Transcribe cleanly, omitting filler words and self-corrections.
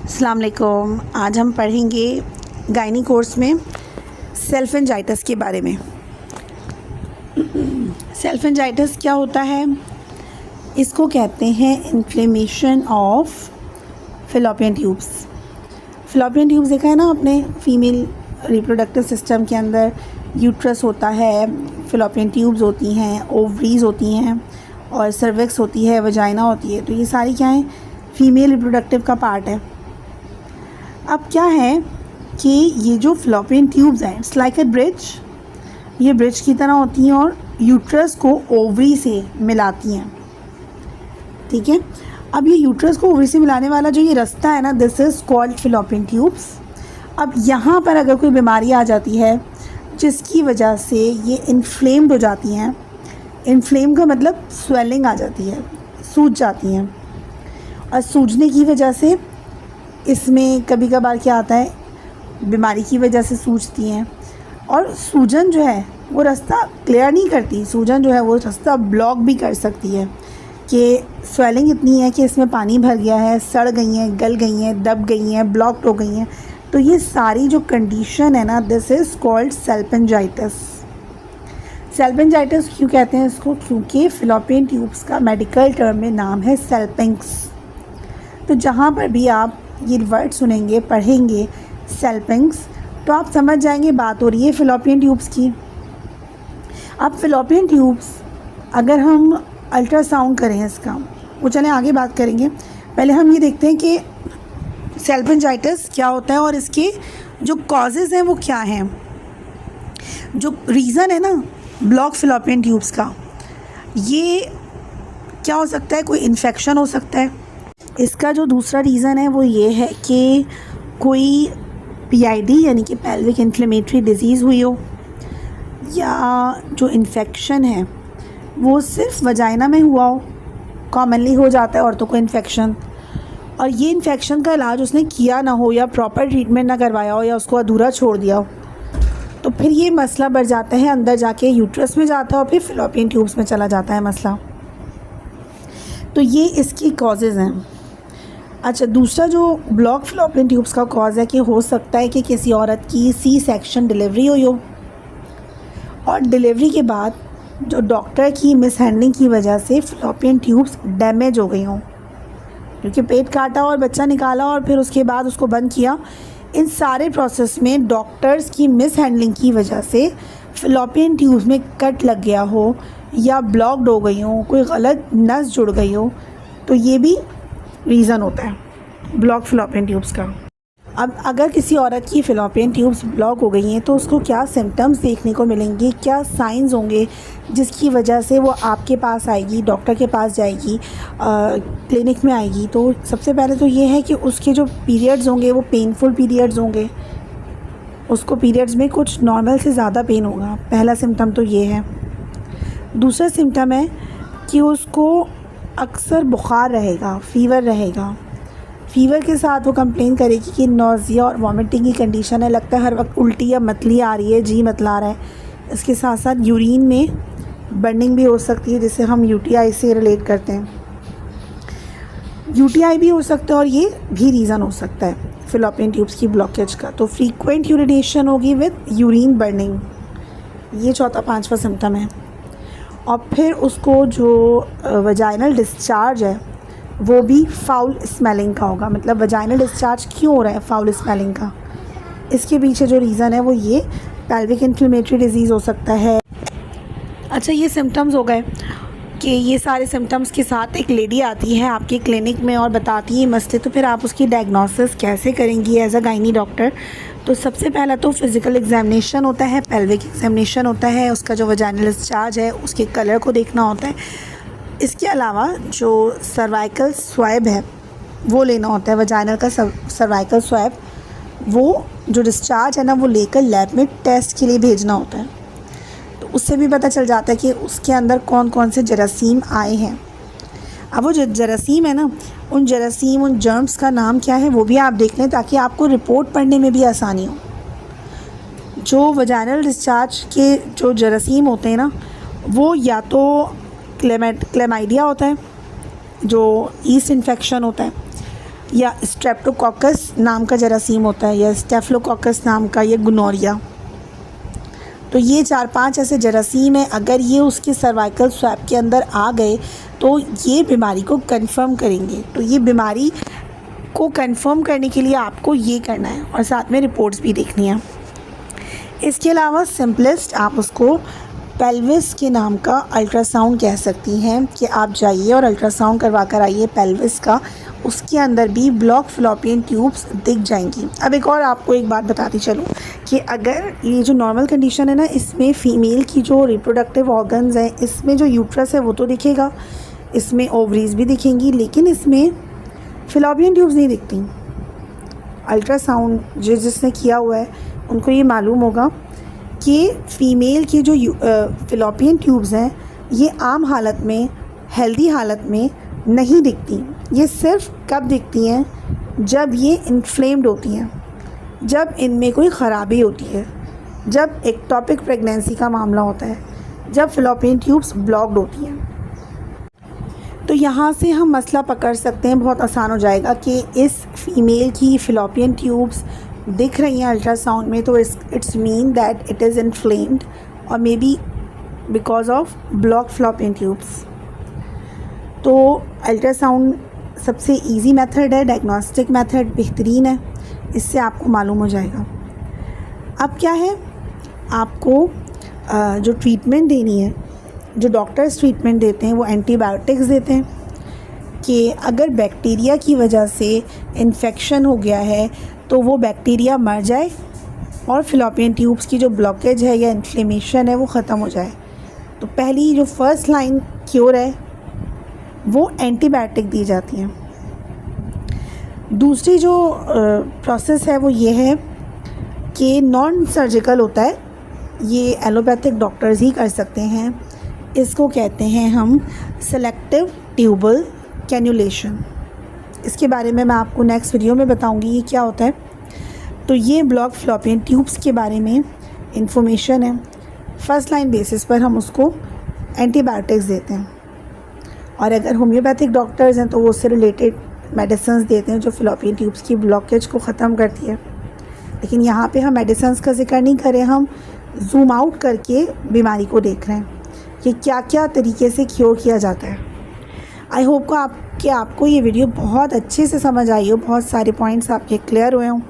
अस्सलाम वालेकुम। आज हम पढ़ेंगे गायनी कोर्स में सेल्फेंजाइटिस के बारे में। सेल्फेंजाइटिस क्या होता है? इसको कहते हैं इन्फ्लेमेशन ऑफ फ़ैलोपियन ट्यूब्स। फ़ैलोपियन ट्यूब्स देखा है ना आपने, फीमेल रिप्रोडक्टिव सिस्टम के अंदर यूट्रस होता है, फ़ैलोपियन ट्यूब्स होती हैं, ओवरीज़ होती हैं और सर्विक्स होती है, वजाइना होती है। तो ये सारी क्या है? फीमेल रिप्रोडक्टिव का पार्ट है। अब क्या है कि ये जो फ़ैलोपियन ट्यूब्स हैं, इट्स लाइक अ ब्रिज, ये ब्रिज की तरह होती हैं और यूट्रस को ओवरी से मिलाती हैं। ठीक है, अब ये यूट्रस को ओवरी से मिलाने वाला जो ये रास्ता है ना, दिस इज़ कॉल्ड फ़ैलोपियन ट्यूब्स। अब यहाँ पर अगर कोई बीमारी आ जाती है जिसकी वजह से ये इन्फ्लेम्ड हो जाती हैं, इन्फ्लेम का मतलब स्वेलिंग आ जाती है, सूज जाती हैं, और सूजने की वजह से इसमें कभी कभार क्या आता है, बीमारी की वजह से सूजती हैं और सूजन जो है वो रास्ता क्लियर नहीं करती। सूजन जो है वो रास्ता ब्लॉक भी कर सकती है कि स्वेलिंग इतनी है कि इसमें पानी भर गया है, सड़ गई हैं, गल गई हैं, दब गई हैं, ब्लॉक्ड हो गई हैं। तो ये सारी जो कंडीशन है ना, दिस इज़ कॉल्ड सेल्फेंजाइटिस। सेल्फेंजाइटिस क्यों कहते हैं इसको? क्योंकि फ़ैलोपियन ट्यूब्स का मेडिकल टर्म में नाम है सेल्पिंग्स। तो जहाँ पर भी आप ये वर्ड सुनेंगे, पढ़ेंगे सेल्पिंग्स, तो आप समझ जाएंगे बात हो रही है फ़ैलोपियन ट्यूब्स की। अब फ़ैलोपियन ट्यूब्स अगर हम अल्ट्रासाउंड करें इसका, वो चलें आगे बात करेंगे, पहले हम ये देखते हैं कि सेल्फेंजाइटिस क्या होता है और इसके जो कॉजेज़ हैं वो क्या हैं। जो रीज़न है ना ब्लॉक फ़ैलोपियन ट्यूब्स का, ये क्या हो सकता है? कोई इन्फेक्शन हो सकता है। इसका जो दूसरा रीज़न है वो ये है कि कोई पीआईडी यानी कि पेल्विक इन्फ्लेमेटरी डिजीज़ हुई हो, या जो इन्फेक्शन है वो सिर्फ वजाइना में हुआ हो। कॉमनली हो जाता है औरतों को इन्फेक्शन, और ये इन्फेक्शन का इलाज उसने किया ना हो, या प्रॉपर ट्रीटमेंट ना करवाया हो, या उसको अधूरा छोड़ दिया हो, तो फिर ये मसला बढ़ जाता है, अंदर जाके यूट्रस में जाता है और फिर फ़ैलोपियन ट्यूब्स में चला जाता है मसला। तो ये इसकी कॉजेज़ हैं। अच्छा, दूसरा जो ब्लॉक फ़ैलोपियन ट्यूब्स का कॉज है कि हो सकता है कि किसी औरत की सी सेक्शन डिलीवरी हुई हो और डिलीवरी के बाद जो डॉक्टर की मिसहैंडलिंग की वजह से फ़ैलोपियन ट्यूब्स डैमेज हो गई हों, क्योंकि पेट काटा और बच्चा निकाला और फिर उसके बाद उसको बंद किया। इन सारे प्रोसेस में डॉक्टर्स की मिसहैंडलिंग की वजह से फ़ैलोपियन ट्यूब्स में कट लग गया हो या ब्लॉक्ड हो गई हो, कोई गलत नस जुड़ गई हो, तो ये भी रीज़न होता है ब्लॉक फ़ैलोपियन ट्यूब्स का। अब अगर किसी औरत की फ़ैलोपियन ट्यूब्स ब्लॉक हो गई हैं तो उसको क्या सिम्टम्स देखने को मिलेंगे, क्या साइंस होंगे जिसकी वजह से वो आपके पास आएगी, डॉक्टर के पास जाएगी, क्लिनिक में आएगी। तो सबसे पहले तो ये है कि उसके जो पीरियड्स होंगे वो पेनफुल पीरियड्स होंगे, उसको पीरियड्स में कुछ नॉर्मल से ज़्यादा पेन होगा। पहला सिम्टम तो ये है। दूसरा सिम्टम है कि उसको अक्सर बुखार रहेगा, फ़ीवर रहेगा। फ़ीवर के साथ वो कंप्लेन करेगी कि नौज़िया और वॉमिटिंग की कंडीशन है, लगता है हर वक्त उल्टी या मतली आ रही है, जी मतला रहा है। इसके साथ साथ यूरिन में बर्निंग भी हो सकती है, जिसे हम यूटीआई से रिलेट करते हैं। यूटीआई भी हो सकता है और ये भी रीज़न हो सकता है फ़ैलोपियन ट्यूब्स की ब्लॉकेज का। तो फ्रीक्वेंट यूरिनेशन होगी विद यूरिन बर्निंग, ये चौथा पांचवा सिम्टम है। और फिर उसको जो वजाइनल डिस्चार्ज है वो भी फाउल स्मेलिंग का होगा। मतलब वजाइनल डिस्चार्ज क्यों हो रहा है फाउल स्मेलिंग का? इसके पीछे जो रीज़न है वो ये पेल्विक इन्फ्लेमेटरी डिजीज़ हो सकता है। अच्छा, ये सिम्टम्स हो गए कि ये सारे सिम्टम्स के साथ एक लेडी आती है आपकी क्लिनिक में और बताती है मसले, तो फिर आप उसकी डायग्नोसिस कैसे करेंगी एज अ गायनी डॉक्टर? तो सबसे पहला तो फ़िज़िकल एग्जामिनेशन होता है, पेल्विक एग्जामिनेशन होता है, उसका जो वजाइनल डिस्चार्ज है उसके कलर को देखना होता है। इसके अलावा जो सर्वाइकल स्वैब है वो लेना होता है, वजाइनल का सर्वाइकल स्वैब, वो जो डिस्चार्ज है ना वो लेकर लैब में टेस्ट के लिए भेजना होता है। तो उससे भी पता चल जाता है कि उसके अंदर कौन कौन से जरासीम आए हैं। अब वो जो जरासीम है ना, उन जरासीम, उन जर्म्स का नाम क्या है वो भी आप देख लें, ताकि आपको रिपोर्ट पढ़ने में भी आसानी हो। जो वजाइनल डिस्चार्ज के जो जरासीम होते हैं ना, वो या तो क्लेमाइडिया होता है, जो ईस्ट इन्फेक्शन होता है, या स्ट्रेप्टोकोकस नाम का जरासीम होता है, या स्टेफिलोकोकस नाम का, या गोनोरिया। तो ये 4-5 ऐसे जरासीम हैं, अगर ये उसके सर्वाइकल स्वैब के अंदर आ गए तो ये बीमारी को कंफर्म करेंगे। तो ये बीमारी को कंफर्म करने के लिए आपको ये करना है और साथ में रिपोर्ट्स भी देखनी है। इसके अलावा सिंपलेस्ट आप उसको पेल्विस के नाम का अल्ट्रासाउंड कह सकती हैं कि आप जाइए और अल्ट्रासाउंड करवा कर आइए पेल्विस का, उसके अंदर भी ब्लॉक फ़ैलोपियन ट्यूब्स दिख जाएंगी। अब एक और आपको एक बात बताती चलूँ कि अगर ये जो नॉर्मल कंडीशन है ना, इसमें फ़ीमेल की जो रिप्रोडक्टिव ऑर्गन्स हैं, इसमें जो यूट्रस है वो तो दिखेगा, इसमें ओवरीज भी दिखेंगी, लेकिन इसमें फ़ैलोपियन ट्यूब्स नहीं दिखती। अल्ट्रासाउंड जिसने किया हुआ है उनको ये मालूम होगा कि फ़ीमेल की जो फ़ैलोपियन ट्यूब्स हैं ये आम हालत में, हेल्दी हालत में नहीं दिखती। ये सिर्फ कब दिखती हैं? जब ये इन्फ्लेम्ड होती हैं, जब इनमें कोई ख़राबी होती है, जब एक्टोपिक प्रेगनेंसी का मामला होता है, जब फ़ैलोपियन ट्यूब्स ब्लॉक्ड होती हैं। तो यहाँ से हम मसला पकड़ सकते हैं, बहुत आसान हो जाएगा कि इस फ़ीमेल की फ़ैलोपियन ट्यूब्स दिख रही हैं अल्ट्रासाउंड में, तो it's mean that it is inflamed और may be because of block fallopian tubes. तो अल्ट्रासाउंड सबसे इजी मेथड है, डायग्नोस्टिक मेथड बेहतरीन है, इससे आपको मालूम हो जाएगा। अब क्या है, आपको जो ट्रीटमेंट देनी है, जो डॉक्टर्स ट्रीटमेंट देते हैं वो एंटीबायोटिक्स देते हैं कि अगर बैक्टीरिया की वजह से इन्फेक्शन हो गया है तो वो बैक्टीरिया मर जाए और फ़ैलोपियन ट्यूब्स की जो ब्लॉकेज है या इन्फ्लेमेशन है वो ख़त्म हो जाए। तो पहली जो फर्स्ट लाइन क्योर है वो एंटीबायोटिक दी जाती हैं। दूसरी जो प्रोसेस है वो ये है कि नॉन सर्जिकल होता है, ये एलोपैथिक डॉक्टर्स ही कर सकते हैं। इसको कहते हैं हम सेलेक्टिव ट्यूबल कैन्युलेशन। इसके बारे में मैं आपको नेक्स्ट वीडियो में बताऊंगी ये क्या होता है। तो ये ब्लॉक फ़ैलोपियन ट्यूब्स के बारे में इंफॉर्मेशन है। फ़र्स्ट लाइन बेसिस पर हम उसको एंटीबायोटिक्स देते हैं, और अगर होम्योपैथिक डॉक्टर्स हैं तो वो उससे रिलेटेड मेडिसिन्स देते हैं जो फ़ैलोपियन ट्यूब्स की ब्लॉकेज को ख़त्म करती है। लेकिन यहाँ पे हम मेडिसिन्स का जिक्र नहीं कर रहे, हम जूम आउट करके बीमारी को देख रहे हैं कि क्या क्या तरीके से क्योर किया जाता है। आई होप आपको ये वीडियो बहुत अच्छे से समझ आई हो, बहुत सारे पॉइंट्स आपके क्लियर हुए हों।